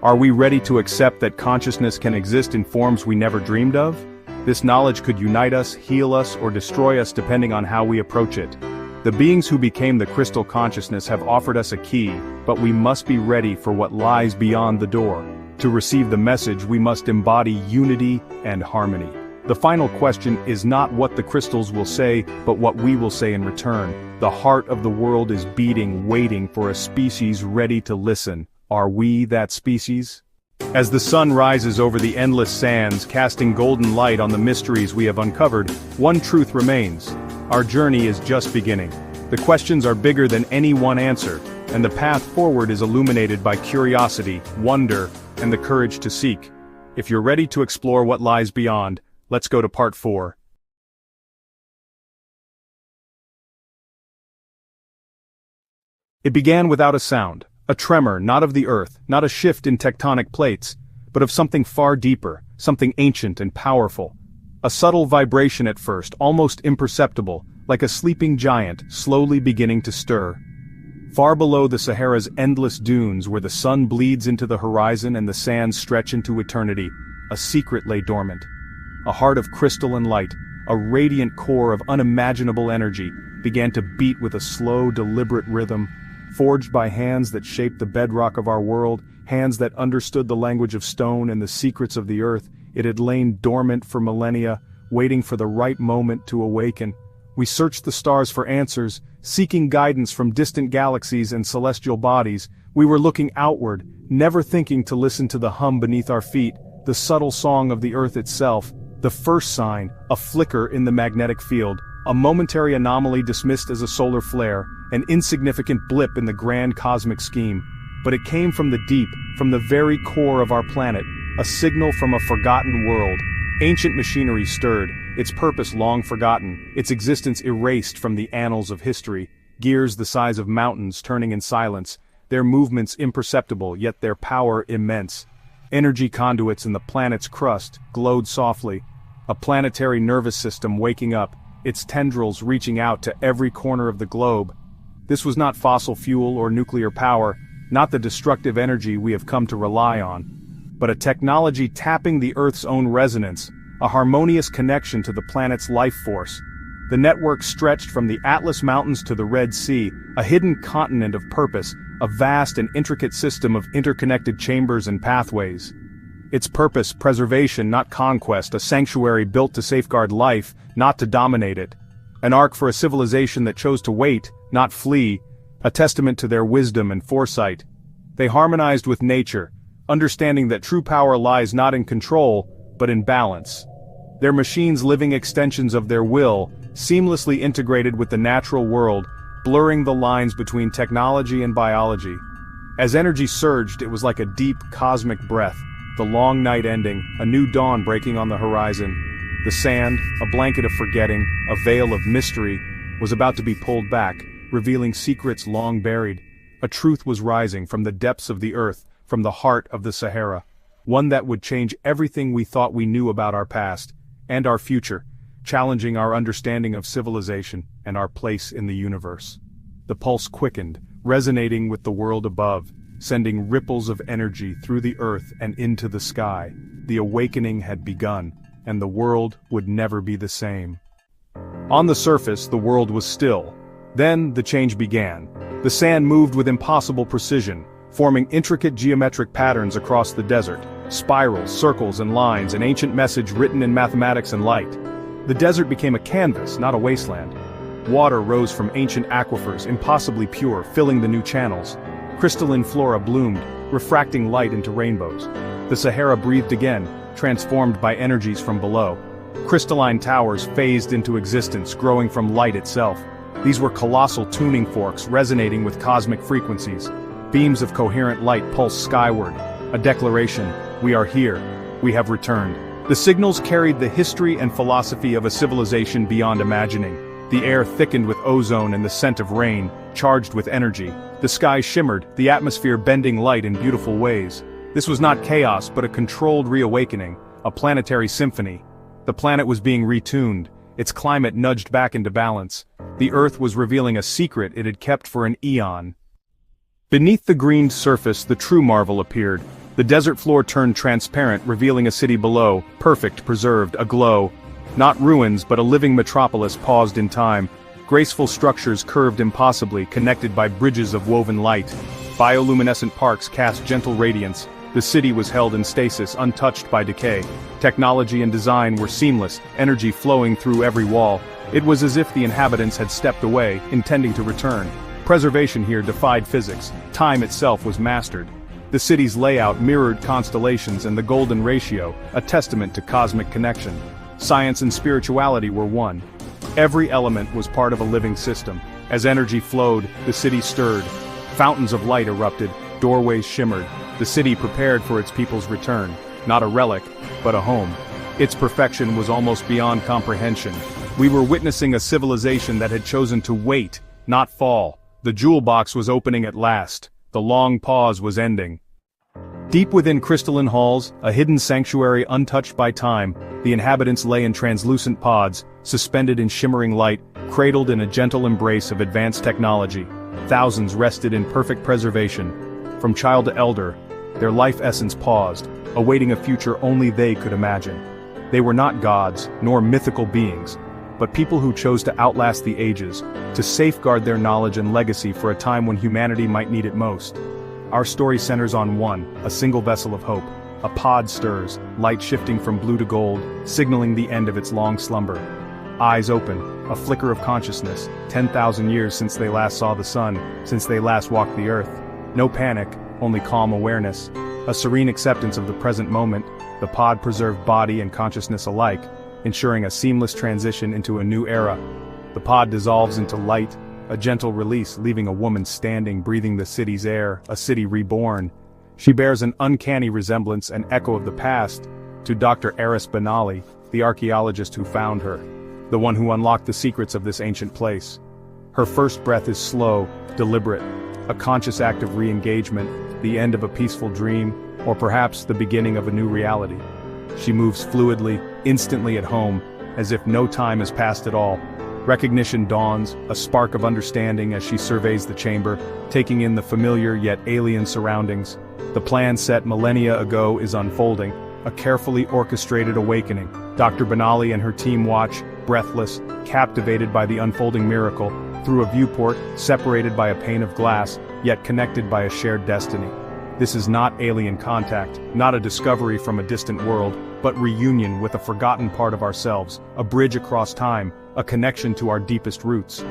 Are we ready to accept that consciousness can exist in forms we never dreamed of? This knowledge could unite us, heal us, or destroy us depending on how we approach it. The beings who became the crystal consciousness have offered us a key, but we must be ready for what lies beyond the door. To receive the message, we must embody unity and harmony. The final question is not what the crystals will say, but what we will say in return. The heart of the world is beating, waiting for a species ready to listen. Are we that species? As the sun rises over the endless sands, casting golden light on the mysteries we have uncovered, one truth remains. Our journey is just beginning. The questions are bigger than any one answer, and the path forward is illuminated by curiosity, wonder, and the courage to seek. If you're ready to explore what lies beyond, let's go to part 4. It began without a sound, a tremor not of the earth, not a shift in tectonic plates, but of something far deeper, something ancient and powerful. A subtle vibration at first, almost imperceptible, like a sleeping giant slowly beginning to stir. Far below the Sahara's endless dunes where the sun bleeds into the horizon and the sands stretch into eternity, a secret lay dormant. A heart of crystal and light, a radiant core of unimaginable energy, began to beat with a slow, deliberate rhythm, forged by hands that shaped the bedrock of our world, hands that understood the language of stone and the secrets of the earth. It had lain dormant for millennia, waiting for the right moment to awaken. We searched the stars for answers, seeking guidance from distant galaxies and celestial bodies. We were looking outward, never thinking to listen to the hum beneath our feet, the subtle song of the earth itself. The first sign, a flicker in the magnetic field, a momentary anomaly dismissed as a solar flare, an insignificant blip in the grand cosmic scheme. But it came from the deep, from the very core of our planet, a signal from a forgotten world. Ancient machinery stirred, its purpose long forgotten, its existence erased from the annals of history, gears the size of mountains turning in silence, their movements imperceptible yet their power immense. Energy conduits in the planet's crust glowed softly, a planetary nervous system waking up, its tendrils reaching out to every corner of the globe. This was not fossil fuel or nuclear power, not the destructive energy we have come to rely on, but a technology tapping the Earth's own resonance, a harmonious connection to the planet's life force. The network stretched from the Atlas Mountains to the Red Sea, a hidden continent of purpose, a vast and intricate system of interconnected chambers and pathways. Its purpose, preservation, not conquest, a sanctuary built to safeguard life, not to dominate it. An ark for a civilization that chose to wait, not flee, a testament to their wisdom and foresight. They harmonized with nature, understanding that true power lies not in control, but in balance. Their machines living extensions of their will, seamlessly integrated with the natural world, blurring the lines between technology and biology. As energy surged, it was like a deep, cosmic breath, the long night ending, a new dawn breaking on the horizon. The sand, a blanket of forgetting, a veil of mystery, was about to be pulled back, revealing secrets long buried. A truth was rising from the depths of the earth, from the heart of the Sahara. One that would change everything we thought we knew about our past, and our future, challenging our understanding of civilization and our place in the universe. The pulse quickened, resonating with the world above, sending ripples of energy through the earth and into the sky. The awakening had begun, and the world would never be the same. On the surface, the world was still. Then, the change began. The sand moved with impossible precision, forming intricate geometric patterns across the desert, spirals, circles, and lines, an ancient message written in mathematics and light. The desert became a canvas, not a wasteland. Water rose from ancient aquifers, impossibly pure, filling the new channels. Crystalline flora bloomed, refracting light into rainbows. The Sahara breathed again, transformed by energies from below. Crystalline towers phased into existence, growing from light itself. These were colossal tuning forks resonating with cosmic frequencies. Beams of coherent light pulsed skyward, a declaration: we are here, we have returned. The signals carried the history and philosophy of a civilization beyond imagining. The air thickened with ozone and the scent of rain, charged with energy. The sky shimmered, the atmosphere bending light in beautiful ways. This was not chaos but a controlled reawakening, a planetary symphony. The planet was being retuned, its climate nudged back into balance. The Earth was revealing a secret it had kept for an eon. Beneath the greened surface, the true marvel appeared. The desert floor turned transparent, revealing a city below, perfect, preserved, aglow. Not ruins, but a living metropolis paused in time. Graceful structures curved impossibly, connected by bridges of woven light. Bioluminescent parks cast gentle radiance. The city was held in stasis, untouched by decay. Technology and design were seamless, energy flowing through every wall. It was as if the inhabitants had stepped away, intending to return. Preservation here defied physics. Time itself was mastered. The city's layout mirrored constellations and the golden ratio, a testament to cosmic connection. Science and spirituality were one. Every element was part of a living system. As energy flowed, the city stirred. Fountains of light erupted, doorways shimmered. The city prepared for its people's return, not a relic, but a home. Its perfection was almost beyond comprehension. We were witnessing a civilization that had chosen to wait, not fall. The jewel box was opening at last. The long pause was ending. Deep within crystalline halls, a hidden sanctuary untouched by time, the inhabitants lay in translucent pods, suspended in shimmering light, cradled in a gentle embrace of advanced technology. Thousands rested in perfect preservation. From child to elder, their life essence paused, awaiting a future only they could imagine. They were not gods, nor mythical beings, but people who chose to outlast the ages, to safeguard their knowledge and legacy for a time when humanity might need it most. Our story centers on one, a single vessel of hope. A pod stirs, light shifting from blue to gold, signaling the end of its long slumber. Eyes open, a flicker of consciousness, 10,000 years since they last saw the sun, since they last walked the earth. No panic, only calm awareness. A serene acceptance of the present moment. The pod preserved body and consciousness alike, ensuring a seamless transition into a new era. The pod dissolves into light, a gentle release, leaving a woman standing, breathing the city's air, a city reborn. She bears an uncanny resemblance, an echo of the past, to Dr. Aris Benali, the archaeologist who found her, the one who unlocked the secrets of this ancient place. Her first breath is slow, deliberate, a conscious act of re-engagement, the end of a peaceful dream, or perhaps the beginning of a new reality. She moves fluidly, instantly at home, as if no time has passed at all. Recognition dawns, a spark of understanding as she surveys the chamber, taking in the familiar yet alien surroundings. The plan set millennia ago is unfolding, a carefully orchestrated awakening. Dr. Benali and her team watch, breathless, captivated by the unfolding miracle, through a viewport, separated by a pane of glass, yet connected by a shared destiny. This is not alien contact, not a discovery from a distant world, but reunion with a forgotten part of ourselves, a bridge across time, a connection to our deepest roots.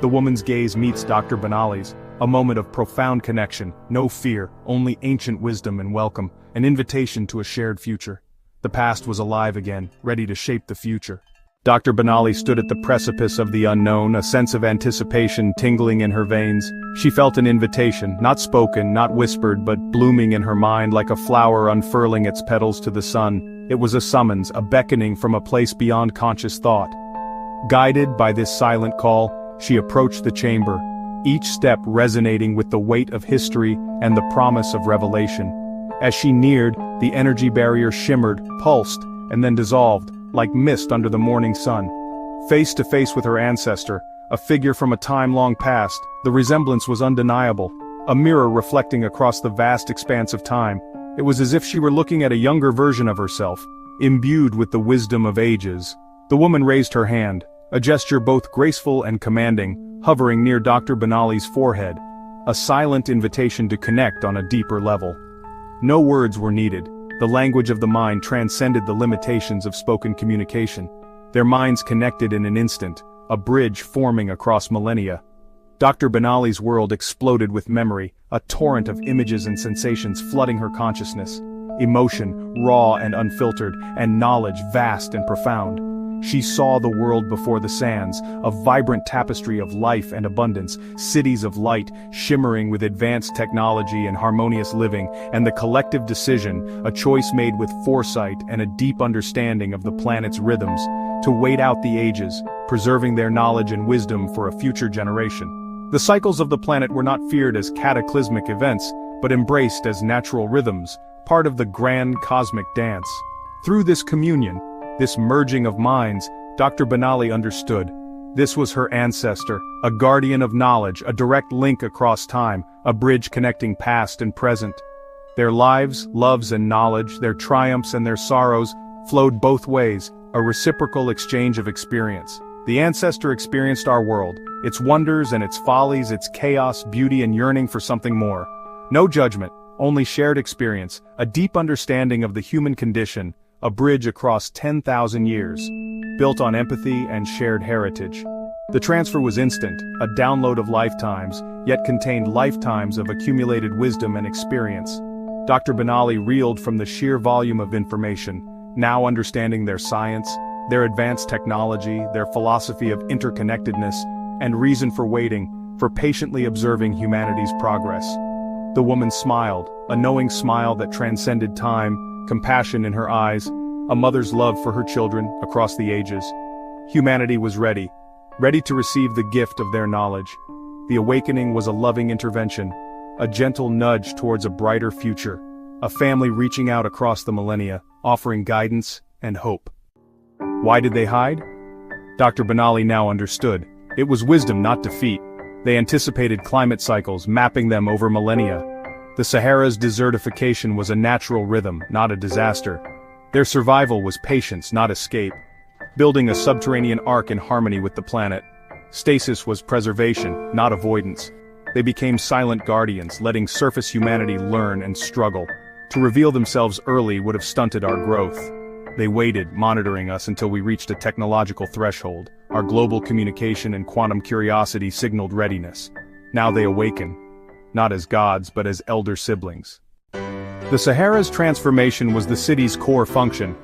The woman's gaze meets Dr. Benali's, a moment of profound connection, no fear, only ancient wisdom and welcome, an invitation to a shared future. The past was alive again, ready to shape the future. Dr. Benali stood at the precipice of the unknown, a sense of anticipation tingling in her veins. She felt an invitation, not spoken, not whispered, but blooming in her mind like a flower unfurling its petals to the sun. It was a summons, a beckoning from a place beyond conscious thought. Guided by this silent call, she approached the chamber, each step resonating with the weight of history and the promise of revelation. As she neared, the energy barrier shimmered, pulsed, and then dissolved, like mist under the morning sun. Face to face with her ancestor, a figure from a time long past, the resemblance was undeniable, a mirror reflecting across the vast expanse of time. It was as if she were looking at a younger version of herself, imbued with the wisdom of ages. The woman raised her hand, a gesture both graceful and commanding, hovering near Dr. Benali's forehead, a silent invitation to connect on a deeper level. No words were needed. The language of the mind transcended the limitations of spoken communication. Their minds connected in an instant, a bridge forming across millennia. Dr. Benali's world exploded with memory, a torrent of images and sensations flooding her consciousness. Emotion, raw and unfiltered, and knowledge vast and profound. She saw the world before the sands, a vibrant tapestry of life and abundance, cities of light, shimmering with advanced technology and harmonious living, and the collective decision, a choice made with foresight and a deep understanding of the planet's rhythms, to wait out the ages, preserving their knowledge and wisdom for a future generation. The cycles of the planet were not feared as cataclysmic events, but embraced as natural rhythms, part of the grand cosmic dance. Through this communion, this merging of minds, Dr. Benali understood. This was her ancestor, a guardian of knowledge, a direct link across time, a bridge connecting past and present. Their lives, loves and knowledge, their triumphs and their sorrows, flowed both ways, a reciprocal exchange of experience. The ancestor experienced our world, its wonders and its follies, its chaos, beauty and yearning for something more. No judgment, only shared experience, a deep understanding of the human condition, a bridge across 10,000 years, built on empathy and shared heritage. The transfer was instant, a download of lifetimes, yet contained lifetimes of accumulated wisdom and experience. Dr. Benali reeled from the sheer volume of information, now understanding their science, their advanced technology, their philosophy of interconnectedness, and reason for waiting, for patiently observing humanity's progress. The woman smiled, a knowing smile that transcended time, compassion in her eyes, a mother's love for her children across the ages. Humanity was ready to receive the gift of their knowledge. The awakening was a loving intervention, a gentle nudge towards a brighter future, a family reaching out across the millennia, offering guidance and hope. Why did they hide? Dr. Benali now understood. It was wisdom, not defeat. They anticipated climate cycles, mapping them over millennia. The Sahara's desertification was a natural rhythm, not a disaster. Their survival was patience, not escape. Building a subterranean ark in harmony with the planet. Stasis was preservation, not avoidance. They became silent guardians, letting surface humanity learn and struggle. To reveal themselves early would have stunted our growth. They waited, monitoring us until we reached a technological threshold. Our global communication and quantum curiosity signaled readiness. Now they awaken. Not as gods, but as elder siblings. The Sahara's transformation was the city's core function.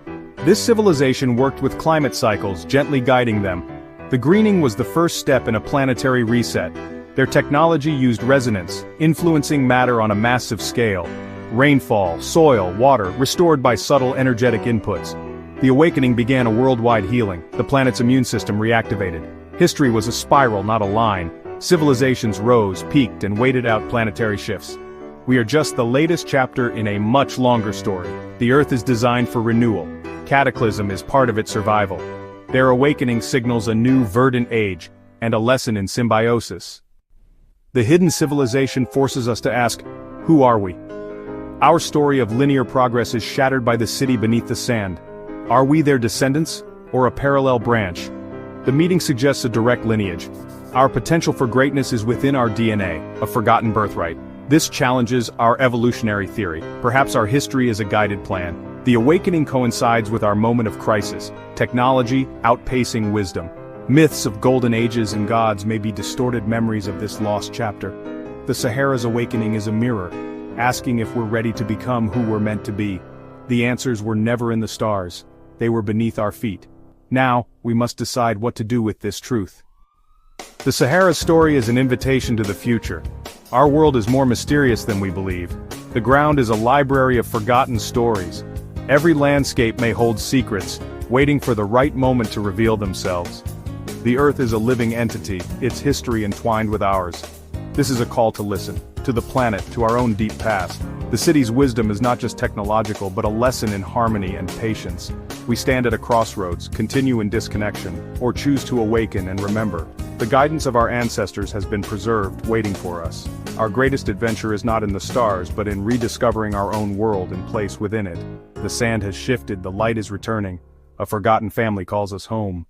This civilization worked with climate cycles, gently guiding them. The greening was the first step in a planetary reset. Their technology used resonance, influencing matter on a massive scale. Rainfall, soil, water, restored by subtle energetic inputs. The awakening began a worldwide healing. The planet's immune system reactivated. History was a spiral, not a line. Civilizations rose, peaked, and waited out planetary shifts. We are just the latest chapter in a much longer story. The Earth is designed for renewal. Cataclysm is part of its survival. Their awakening signals a new verdant age, and a lesson in symbiosis. The hidden civilization forces us to ask, who are we? Our story of linear progress is shattered by the city beneath the sand. Are we their descendants, or a parallel branch? The meeting suggests a direct lineage. Our potential for greatness is within our DNA, a forgotten birthright. This challenges our evolutionary theory. Perhaps our history is a guided plan. The awakening coincides with our moment of crisis, technology outpacing wisdom. Myths of golden ages and gods may be distorted memories of this lost chapter. The Sahara's awakening is a mirror, asking if we're ready to become who we're meant to be. The answers were never in the stars. They were beneath our feet. Now, we must decide what to do with this truth. The Sahara's story is an invitation to the future. Our world is more mysterious than we believe. The ground is a library of forgotten stories. Every landscape may hold secrets, waiting for the right moment to reveal themselves. The Earth is a living entity, its history entwined with ours. This is a call to listen, to the planet, to our own deep past. The city's wisdom is not just technological, but a lesson in harmony and patience. We stand at a crossroads, continue in disconnection, or choose to awaken and remember. The guidance of our ancestors has been preserved, waiting for us. Our greatest adventure is not in the stars, but in rediscovering our own world and place within it. The sand has shifted, the light is returning. A forgotten family calls us home.